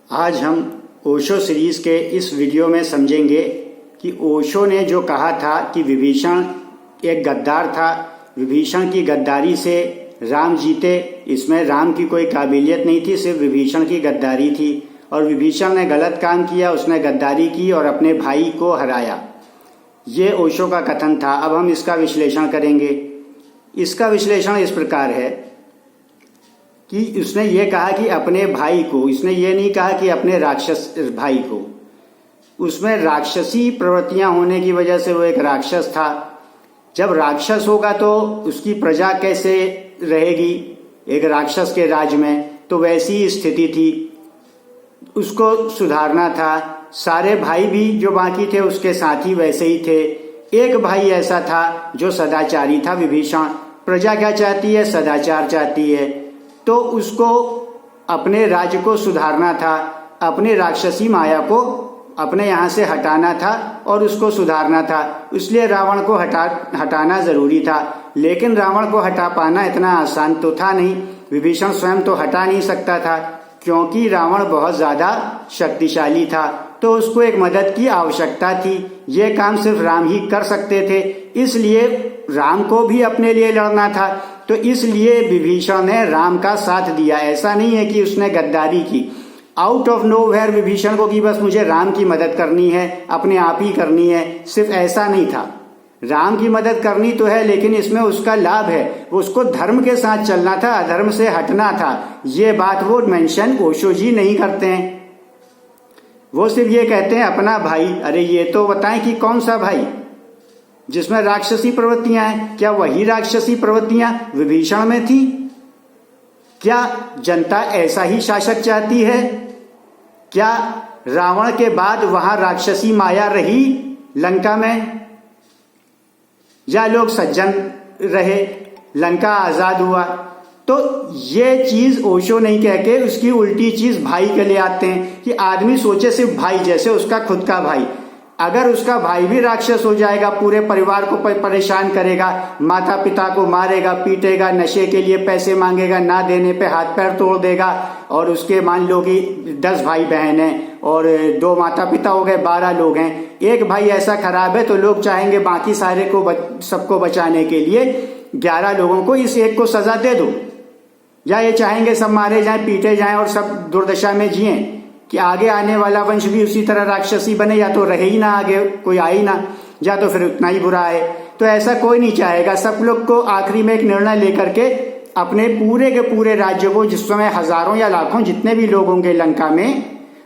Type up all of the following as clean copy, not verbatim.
आज हम ओशो सीरीज के इस वीडियो में समझेंगे कि ओशो ने जो कहा था कि विभीषण एक गद्दार था, विभीषण की गद्दारी से राम जीते, इसमें राम की कोई काबिलियत नहीं थी, सिर्फ विभीषण की गद्दारी थी और विभीषण ने गलत काम किया, उसने गद्दारी की और अपने भाई को हराया। ये ओशो का कथन था। अब हम इसका विश्लेषण करेंगे। इसका विश्लेषण इस प्रकार है कि उसने ये कहा कि अपने भाई को, इसने ये नहीं कहा कि अपने राक्षस भाई को। उसमें राक्षसी प्रवृत्तियां होने की वजह से वो एक राक्षस था। जब राक्षस होगा तो उसकी प्रजा कैसे रहेगी एक राक्षस के राज में, तो वैसी ही स्थिति थी, उसको सुधारना था। सारे भाई भी जो बाकी थे उसके साथी वैसे ही थे। एक भाई ऐसा था जो सदाचारी था, विभीषण। प्रजा क्या चाहती है? सदाचार चाहती है। तो उसको अपने राज्य को सुधारना था, अपनी राक्षसी माया को अपने यहाँ से हटाना था और उसको सुधारना था। इसलिए रावण को हटाना जरूरी था। लेकिन रावण को हटा पाना इतना आसान तो था नहीं। विभीषण स्वयं तो हटा नहीं सकता था क्योंकि रावण बहुत ज्यादा शक्तिशाली था, तो उसको एक मदद की आवश्यकता थी। ये काम सिर्फ राम ही कर सकते थे, इसलिए राम को भी अपने लिए लड़ना था। तो इसलिए विभीषण ने राम का साथ दिया। ऐसा नहीं है कि उसने गद्दारी की आउट ऑफ नोवेयर विभीषण को कि बस मुझे राम की मदद करनी है, अपने आप ही करनी है। सिर्फ ऐसा नहीं था। राम की मदद करनी तो है, लेकिन इसमें उसका लाभ है, उसको धर्म के साथ चलना था, अधर्म से हटना था। ये बात वो मेंशन ओशो जी नहीं करते हैं। वो सिर्फ ये कहते हैं अपना भाई। अरे ये तो बताएं कि कौन सा भाई जिसमें राक्षसी प्रवृत्तियां हैं? क्या वही राक्षसी प्रवृत्तियां विभीषण में थी? क्या जनता ऐसा ही शासक चाहती है? क्या रावण के बाद वहां राक्षसी माया रही लंका में, या लोग सज्जन रहे, लंका आजाद हुआ? तो ये चीज ओशो नहीं कह के उसकी उल्टी चीज भाई के लिए आते हैं कि आदमी सोचे सिर्फ भाई, जैसे उसका खुद का भाई। अगर उसका भाई भी राक्षस हो जाएगा, पूरे परिवार को परेशान करेगा, माता पिता को मारेगा, पीटेगा, नशे के लिए पैसे मांगेगा, ना देने पे हाथ पैर तोड़ देगा, और उसके मान लो कि 10 भाई बहन हैं और 2 माता पिता हो गए, 12 लोग हैं। एक भाई ऐसा खराब है तो लोग चाहेंगे बाकी सारे को सबको बचाने के लिए 11 लोगों को इस एक को सजा दे दो, या ये चाहेंगे सब मारे जाएं, पीटे जाएं और सब दुर्दशा में जिएं कि आगे आने वाला वंश भी उसी तरह राक्षसी बने, या तो रहे ही ना, आगे कोई आए ही ना, या तो फिर उतना ही बुरा है। तो ऐसा कोई नहीं चाहेगा। सब लोग को आखिरी में एक निर्णय लेकर के अपने पूरे के पूरे राज्य को, जिस समय हजारों या लाखों जितने भी लोग होंगे लंका में,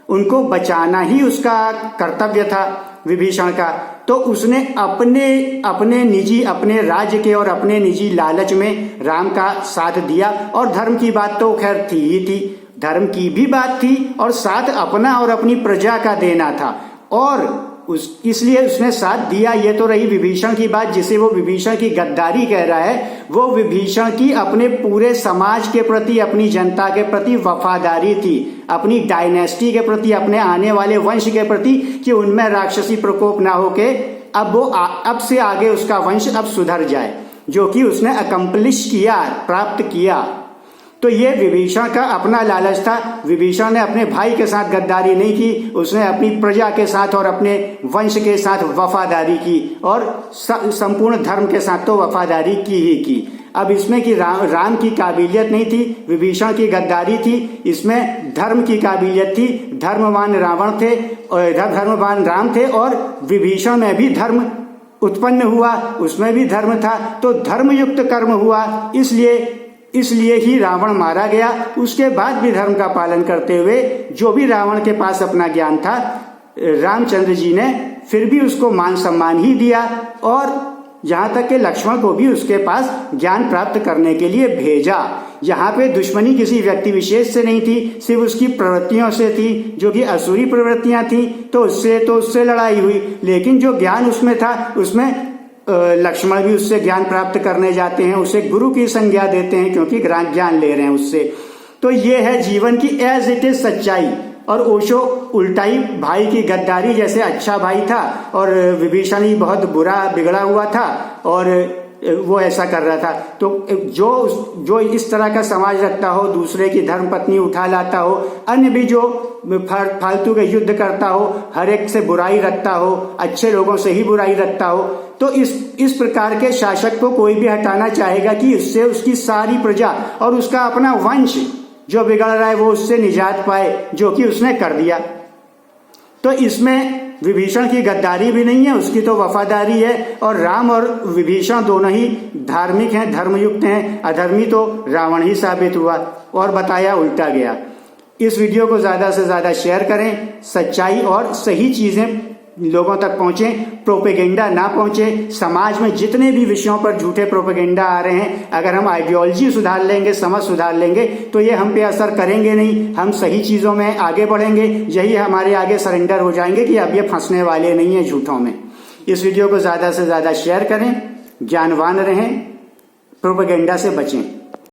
उनको बचाना ही उसका कर्तव्य था विभीषण का। तो उसने अपने निजी, अपने राज्य के और अपने निजी लालच में राम का साथ दिया। और धर्म की बात तो खैर थी ही थी, धर्म की भी बात थी और साथ अपना और अपनी प्रजा का देना था, और इसलिए उसने साथ दिया। ये तो रही विभीषण की बात, जिसे वो विभीषण की गद्दारी कह रहा है। वो विभीषण की अपने पूरे समाज के प्रति, अपनी जनता के प्रति वफादारी थी, अपनी डायनेस्टी के प्रति, अपने आने वाले वंश के प्रति, कि उनमें राक्षसी प्रकोप ना होके अब से आगे उसका वंश अब सुधर जाए, जो कि उसने अकम्प्लिश किया, प्राप्त किया। तो ये विभीषण का अपना लालच था। विभीषण ने अपने भाई के साथ गद्दारी नहीं की, उसने अपनी प्रजा के साथ और अपने वंश के साथ वफादारी की, और संपूर्ण धर्म के साथ तो वफादारी की ही की। अब इसमें कि राम की काबिलियत नहीं थी, विभीषण की गद्दारी थी, इसमें धर्म की काबिलियत थी। धर्मवान रावण थे और धर्मवान राम थे, और विभीषण में भी धर्म उत्पन्न हुआ, उसमें भी धर्म था, तो धर्मयुक्त कर्म हुआ। इसलिए ही रावण मारा गया। उसके बाद भी धर्म का पालन करते हुए, जो भी रावण के पास अपना ज्ञान था, रामचंद्र जी ने फिर भी उसको मान सम्मान ही दिया, और यहाँ तक कि लक्ष्मण को भी उसके पास ज्ञान प्राप्त करने के लिए भेजा। यहाँ पे दुश्मनी किसी व्यक्ति विशेष से नहीं थी, सिर्फ उसकी प्रवृत्तियों से थी, जो कि असुरी प्रवृत्तियां थी, तो उससे लड़ाई हुई। लेकिन जो ज्ञान उसमें था, उसमें लक्ष्मण भी उससे ज्ञान प्राप्त करने जाते हैं, उसे गुरु की संज्ञा देते हैं, क्योंकि ज्ञान ले रहे हैं उससे। तो ये है जीवन की एज इट इज सच्चाई। और ओशो उल्टा ही भाई की गद्दारी, जैसे अच्छा भाई था और विभीषण ही बहुत बुरा बिगड़ा हुआ था, और वो ऐसा कर रहा था। तो जो इस तरह का समाज रखता हो, दूसरे की धर्म पत्नी उठा लाता हो, अन्य भी जो फालतू के युद्ध करता हो, हर एक से बुराई रखता हो, अच्छे लोगों से ही बुराई रखता हो, तो इस प्रकार के शासक को कोई भी हटाना चाहेगा कि उससे उसकी सारी प्रजा और उसका अपना वंश जो बिगड़ रहा है वो उससे निजात पाए, जो कि उसने कर दिया। तो इसमें विभीषण की गद्दारी भी नहीं है, उसकी तो वफादारी है। और राम और विभीषण दोनों ही धार्मिक हैं, धर्मयुक्त हैं। अधर्मी तो रावण ही साबित हुआ और बताया उल्टा गया। इस वीडियो को ज्यादा से ज्यादा शेयर करें, सच्चाई और सही चीजें लोगों तक पहुंचे, प्रोपेगेंडा ना पहुंचे। समाज में जितने भी विषयों पर झूठे प्रोपेगेंडा आ रहे हैं, अगर हम आइडियोलॉजी सुधार लेंगे, समझ सुधार लेंगे, तो ये हम पे असर करेंगे नहीं। हम सही चीजों में आगे बढ़ेंगे, यही हमारे आगे सरेंडर हो जाएंगे कि अब ये फंसने वाले नहीं है झूठों में। इस वीडियो को ज्यादा से ज्यादा शेयर करें, ज्ञानवान रहें, प्रोपेगेंडा से बचें।